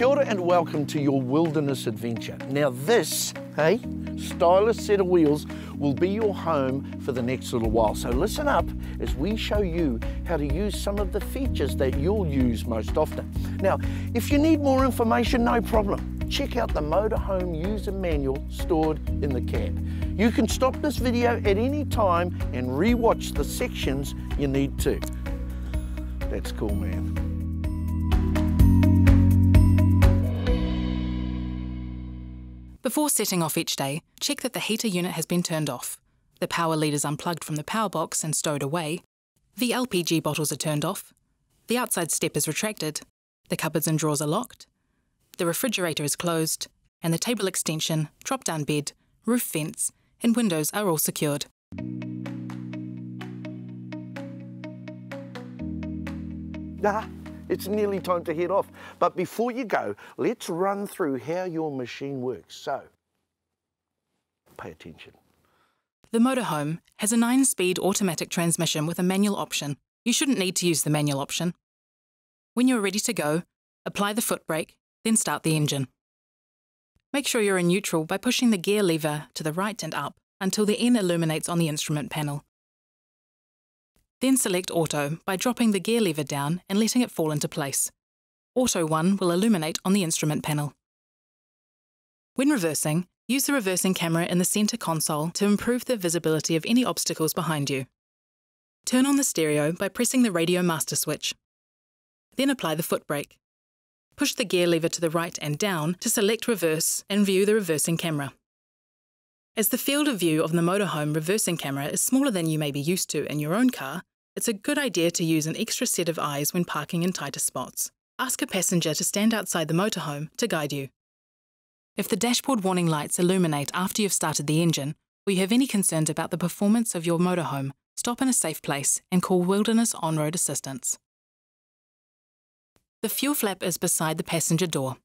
Kia ora and welcome to your wilderness adventure. Now this, stylish set of wheels will be your home for the next little while. So listen up as we show you how to use some of the features that you'll use most often. Now, if you need more information, no problem. Check out the Motorhome user manual stored in the cab. You can stop this video at any time and re-watch the sections you need to. That's cool, man. Before setting off each day, check that the heater unit has been turned off, the power lead is unplugged from the power box and stowed away, the LPG bottles are turned off, the outside step is retracted, the cupboards and drawers are locked, the refrigerator is closed, and the table extension, drop-down bed, roof vents, and windows are all secured. It's nearly time to head off. But before you go, let's run through how your machine works. So, pay attention. The Motorhome has a 9-speed automatic transmission with a manual option. You shouldn't need to use the manual option. When you're ready to go, apply the foot brake, then start the engine. Make sure you're in neutral by pushing the gear lever to the right and up until the N illuminates on the instrument panel. Then select Auto by dropping the gear lever down and letting it fall into place. Auto 1 will illuminate on the instrument panel. When reversing, use the reversing camera in the centre console to improve the visibility of any obstacles behind you. Turn on the stereo by pressing the radio master switch. Then apply the foot brake. Push the gear lever to the right and down to select reverse and view the reversing camera. As the field of view of the Motorhome reversing camera is smaller than you may be used to in your own car, it's a good idea to use an extra set of eyes when parking in tighter spots. Ask a passenger to stand outside the Motorhome to guide you. If the dashboard warning lights illuminate after you've started the engine, or you have any concerns about the performance of your Motorhome, stop in a safe place and call Wilderness On-Road Assistance. The fuel flap is beside the passenger door.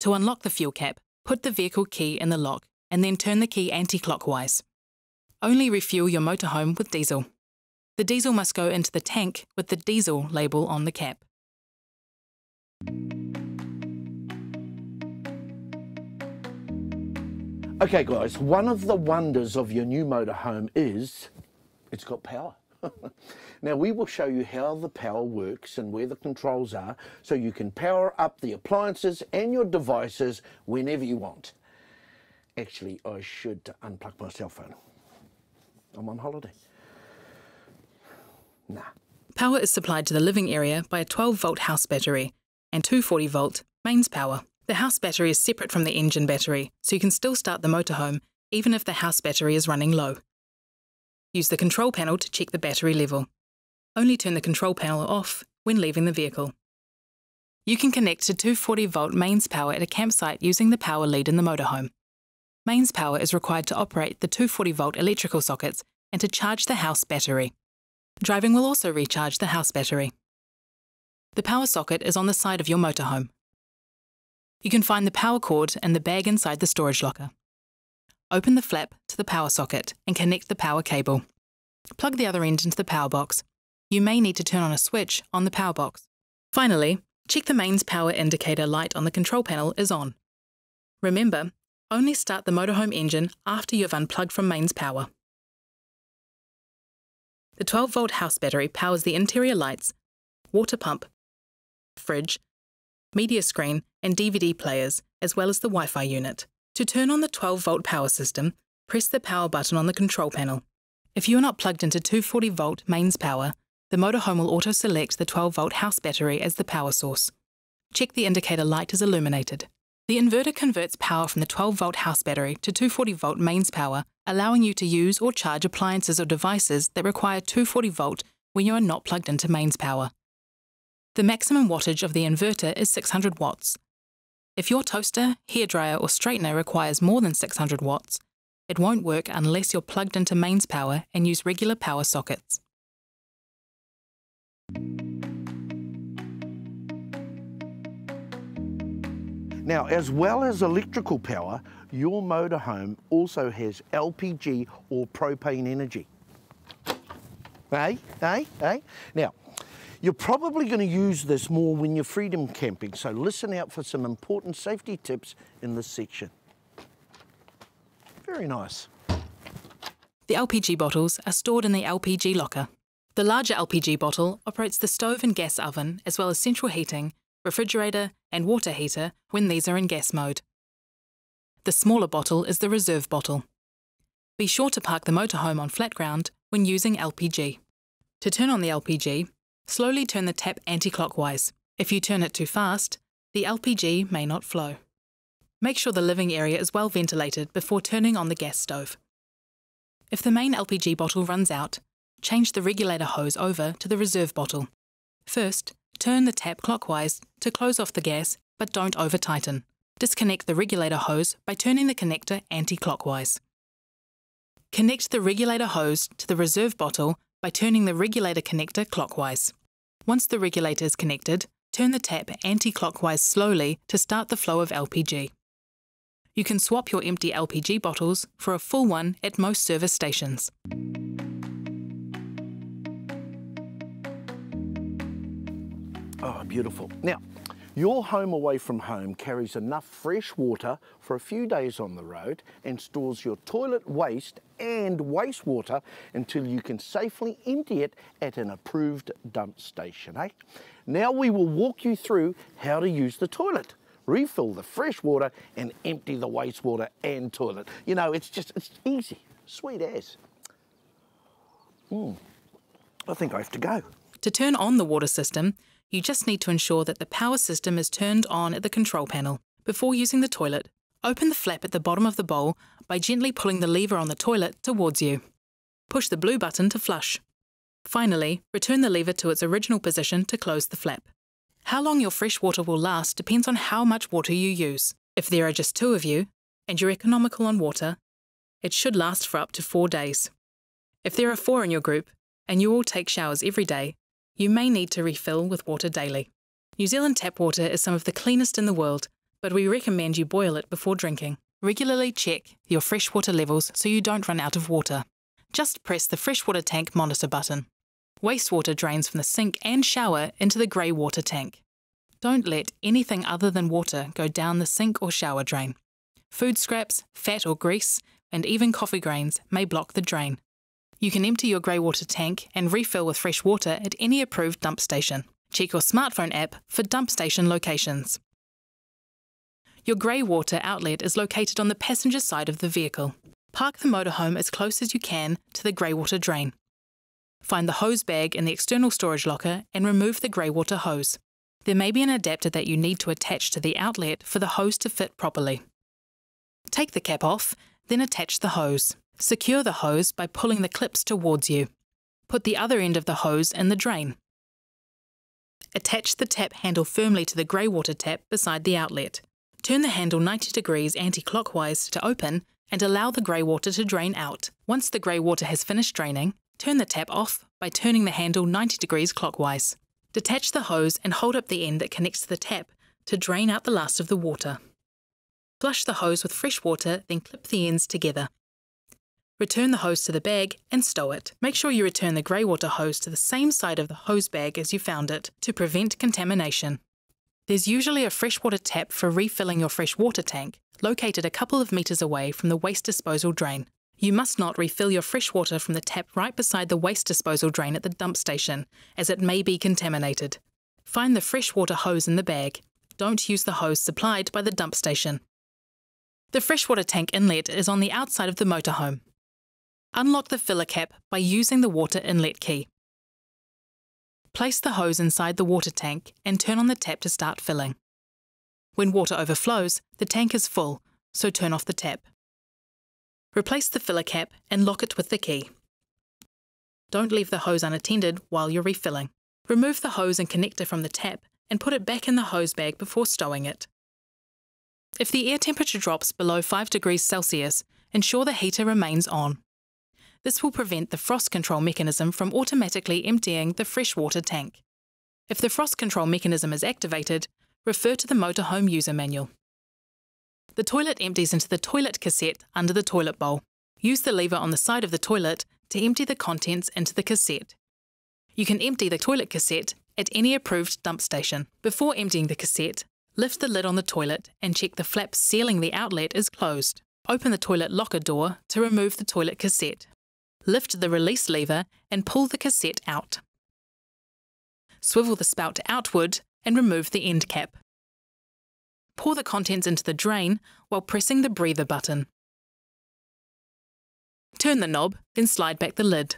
To unlock the fuel cap, put the vehicle key in the lock and then turn the key anti-clockwise. Only refuel your Motorhome with diesel. The diesel must go into the tank with the diesel label on the cap. Okay guys, one of the wonders of your new Motorhome is it's got power. Now we will show you how the power works and where the controls are so you can power up the appliances and your devices whenever you want. Actually, I should unplug my cell phone. I'm on holiday. Nah. Power is supplied to the living area by a 12-volt house battery and 240-volt mains power. The house battery is separate from the engine battery, so you can still start the Motorhome even if the house battery is running low. Use the control panel to check the battery level. Only turn the control panel off when leaving the vehicle. You can connect to 240-volt mains power at a campsite using the power lead in the Motorhome. Mains power is required to operate the 240-volt electrical sockets and to charge the house battery. Driving will also recharge the house battery. The power socket is on the side of your Motorhome. You can find the power cord and the bag inside the storage locker. Open the flap to the power socket and connect the power cable. Plug the other end into the power box. You may need to turn on a switch on the power box. Finally, check the mains power indicator light on the control panel is on. Remember, only start the Motorhome engine after you have unplugged from mains power. The 12-volt house battery powers the interior lights, water pump, fridge, media screen and DVD players, as well as the Wi-Fi unit. To turn on the 12-volt power system, press the power button on the control panel. If you are not plugged into 240-volt mains power, the Motorhome will auto-select the 12-volt house battery as the power source. Check the indicator light is illuminated. The inverter converts power from the 12-volt house battery to 240-volt mains power, allowing you to use or charge appliances or devices that require 240-volt when you are not plugged into mains power. The maximum wattage of the inverter is 600 watts. If your toaster, hairdryer or straightener requires more than 600 watts, it won't work unless you're plugged into mains power and use regular power sockets. Now, as well as electrical power, your Motorhome also has LPG or propane energy. Now, You're probably going to use this more when you're freedom camping, so listen out for some important safety tips in this section. Very nice. The LPG bottles are stored in the LPG locker. The larger LPG bottle operates the stove and gas oven, as well as central heating, refrigerator and water heater when these are in gas mode. The smaller bottle is the reserve bottle. Be sure to park the motorhome on flat ground when using LPG. To turn on the LPG, slowly turn the tap anti-clockwise. If you turn it too fast, the LPG may not flow. Make sure the living area is well ventilated before turning on the gas stove. If the main LPG bottle runs out, change the regulator hose over to the reserve bottle. First, turn the tap clockwise to close off the gas, but don't over-tighten. Disconnect the regulator hose by turning the connector anti-clockwise. Connect the regulator hose to the reserve bottle by turning the regulator connector clockwise. Once the regulator is connected, turn the tap anti-clockwise slowly to start the flow of LPG. You can swap your empty LPG bottles for a full one at most service stations. Oh, beautiful. Now, your home away from home carries enough fresh water for a few days on the road and stores your toilet waste and wastewater until you can safely empty it at an approved dump station, eh? Now we will walk you through how to use the toilet, refill the fresh water and empty the wastewater and toilet. You know, it's easy, sweet as. I think I have to go. To turn on the water system, you just need to ensure that the power system is turned on at the control panel. Before using the toilet, open the flap at the bottom of the bowl by gently pulling the lever on the toilet towards you. Push the blue button to flush. Finally, return the lever to its original position to close the flap. How long your fresh water will last depends on how much water you use. If there are just 2 of you, and you're economical on water, it should last for up to 4 days. If there are 4 in your group, and you all take showers every day, you may need to refill with water daily. New Zealand tap water is some of the cleanest in the world, but we recommend you boil it before drinking. Regularly check your freshwater levels so you don't run out of water. Just press the freshwater tank monitor button. Wastewater drains from the sink and shower into the grey water tank. Don't let anything other than water go down the sink or shower drain. Food scraps, fat or grease, and even coffee grains may block the drain. You can empty your grey water tank and refill with fresh water at any approved dump station. Check your smartphone app for dump station locations. Your grey water outlet is located on the passenger side of the vehicle. Park the motorhome as close as you can to the grey water drain. Find the hose bag in the external storage locker and remove the grey water hose. There may be an adapter that you need to attach to the outlet for the hose to fit properly. Take the cap off, then attach the hose. Secure the hose by pulling the clips towards you. Put the other end of the hose in the drain. Attach the tap handle firmly to the grey water tap beside the outlet. Turn the handle 90 degrees anti-clockwise to open and allow the grey water to drain out. Once the grey water has finished draining, turn the tap off by turning the handle 90 degrees clockwise. Detach the hose and hold up the end that connects to the tap to drain out the last of the water. Flush the hose with fresh water, then clip the ends together. Return the hose to the bag and stow it. Make sure you return the grey water hose to the same side of the hose bag as you found it to prevent contamination. There's usually a freshwater tap for refilling your fresh water tank, located a couple of metres away from the waste disposal drain. You must not refill your fresh water from the tap right beside the waste disposal drain at the dump station, as it may be contaminated. Find the freshwater hose in the bag. Don't use the hose supplied by the dump station. The freshwater tank inlet is on the outside of the motorhome. Unlock the filler cap by using the water inlet key. Place the hose inside the water tank and turn on the tap to start filling. When water overflows, the tank is full, so turn off the tap. Replace the filler cap and lock it with the key. Don't leave the hose unattended while you're refilling. Remove the hose and connector from the tap and put it back in the hose bag before stowing it. If the air temperature drops below 5 degrees Celsius, ensure the heater remains on. This will prevent the frost control mechanism from automatically emptying the freshwater tank. If the frost control mechanism is activated, refer to the motorhome user manual. The toilet empties into the toilet cassette under the toilet bowl. Use the lever on the side of the toilet to empty the contents into the cassette. You can empty the toilet cassette at any approved dump station. Before emptying the cassette, lift the lid on the toilet and check the flap sealing the outlet is closed. Open the toilet locker door to remove the toilet cassette. Lift the release lever and pull the cassette out. Swivel the spout outward and remove the end cap. Pour the contents into the drain while pressing the breather button. Turn the knob, then slide back the lid.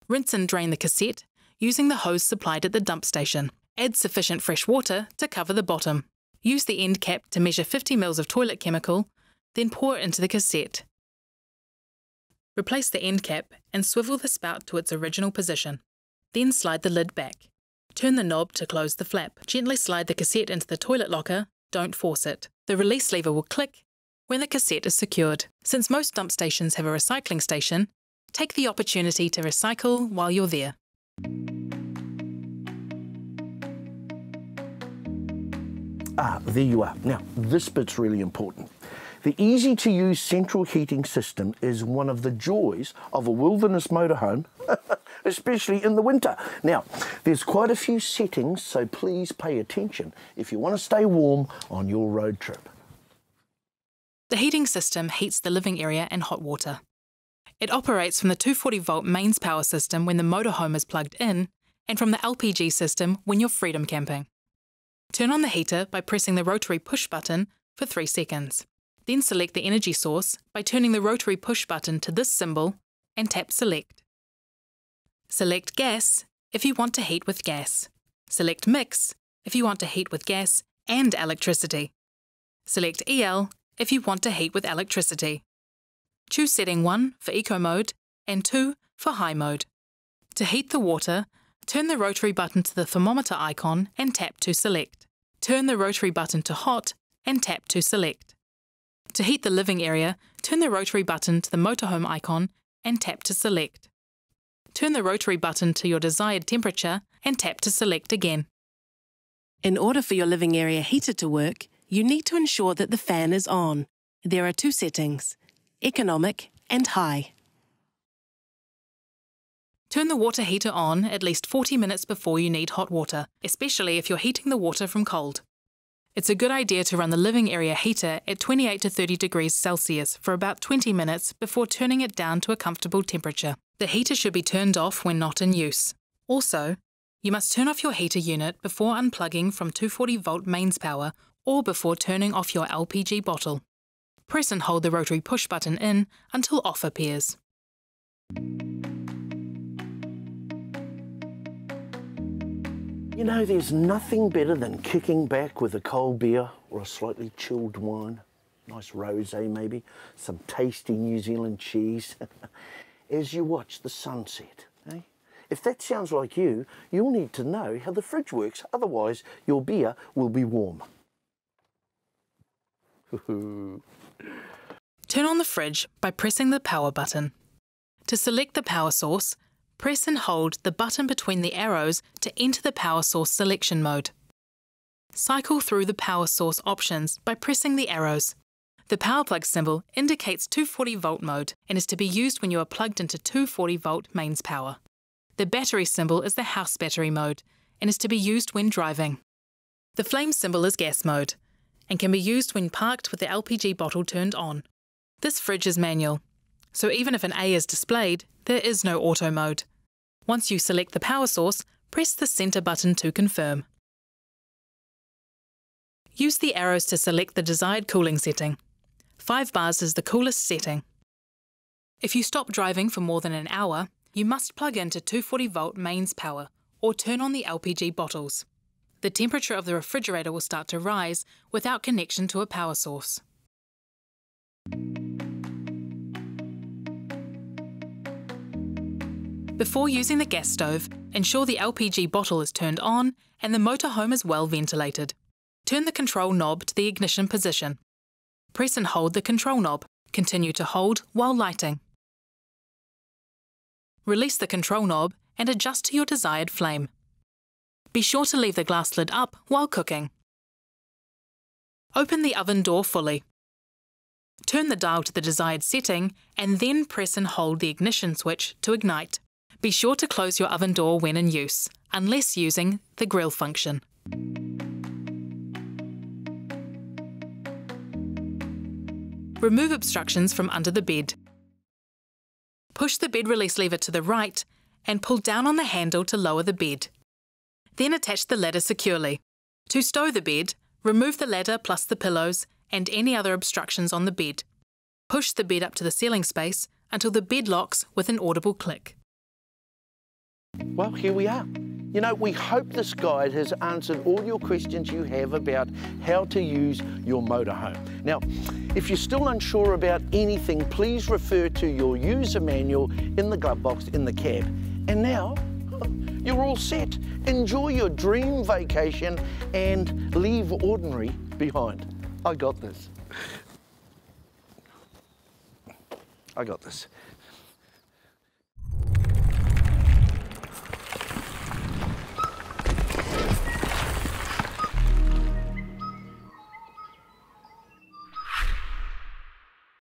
Rinse and drain the cassette using the hose supplied at the dump station. Add sufficient fresh water to cover the bottom. Use the end cap to measure 50 ml of toilet chemical, then pour it into the cassette. Replace the end cap and swivel the spout to its original position. Then slide the lid back. Turn the knob to close the flap. Gently slide the cassette into the toilet locker, don't force it. The release lever will click when the cassette is secured. Since most dump stations have a recycling station, take the opportunity to recycle while you're there. There you are. Now, this bit's really important. The easy-to-use central heating system is one of the joys of a wilderness motorhome, especially in the winter. Now, there's quite a few settings, so please pay attention if you want to stay warm on your road trip. The heating system heats the living area and hot water. It operates from the 240-volt mains power system when the motorhome is plugged in and from the LPG system when you're freedom camping. Turn on the heater by pressing the rotary push button for 3 seconds. Then select the energy source by turning the rotary push button to this symbol and tap Select. Select Gas if you want to heat with gas. Select Mix if you want to heat with gas and electricity. Select EL if you want to heat with electricity. Choose setting 1 for Eco Mode and 2 for High Mode. To heat the water, turn the rotary button to the thermometer icon and tap to select. Turn the rotary button to Hot and tap to select. To heat the living area, turn the rotary button to the motorhome icon and tap to select. Turn the rotary button to your desired temperature and tap to select again. In order for your living area heater to work, you need to ensure that the fan is on. There are 2 settings, Economic and High. Turn the water heater on at least 40 minutes before you need hot water, especially if you're heating the water from cold. It's a good idea to run the living area heater at 28 to 30 degrees Celsius for about 20 minutes before turning it down to a comfortable temperature. The heater should be turned off when not in use. Also, you must turn off your heater unit before unplugging from 240-volt mains power or before turning off your LPG bottle. Press and hold the rotary push button in until off appears. You know, there's nothing better than kicking back with a cold beer or a slightly chilled wine, nice rosé maybe, some tasty New Zealand cheese, as you watch the sunset. Eh? If that sounds like you, you'll need to know how the fridge works, otherwise your beer will be warm. Turn on the fridge by pressing the power button. To select the power source, press and hold the button between the arrows to enter the power source selection mode. Cycle through the power source options by pressing the arrows. The power plug symbol indicates 240-volt mode and is to be used when you are plugged into 240-volt mains power. The battery symbol is the house battery mode and is to be used when driving. The flame symbol is gas mode and can be used when parked with the LPG bottle turned on. This fridge is manual, so even if an A is displayed, there is no auto mode. Once you select the power source, press the centre button to confirm. Use the arrows to select the desired cooling setting. 5 bars is the coolest setting. If you stop driving for more than an hour, you must plug into 240-volt mains power or turn on the LPG bottles. The temperature of the refrigerator will start to rise without connection to a power source. Before using the gas stove, ensure the LPG bottle is turned on and the motorhome is well ventilated. Turn the control knob to the ignition position. Press and hold the control knob. Continue to hold while lighting. Release the control knob and adjust to your desired flame. Be sure to leave the glass lid up while cooking. Open the oven door fully. Turn the dial to the desired setting and then press and hold the ignition switch to ignite. Be sure to close your oven door when in use, unless using the grill function. Remove obstructions from under the bed. Push the bed release lever to the right and pull down on the handle to lower the bed. Then attach the ladder securely. To stow the bed, remove the ladder plus the pillows and any other obstructions on the bed. Push the bed up to the ceiling space until the bed locks with an audible click. Well, here we are. You know, we hope this guide has answered all your questions you have about how to use your motorhome. Now, if you're still unsure about anything, please refer to your user manual in the glove box in the cab. And now, you're all set. Enjoy your dream vacation and leave ordinary behind. I got this. I got this.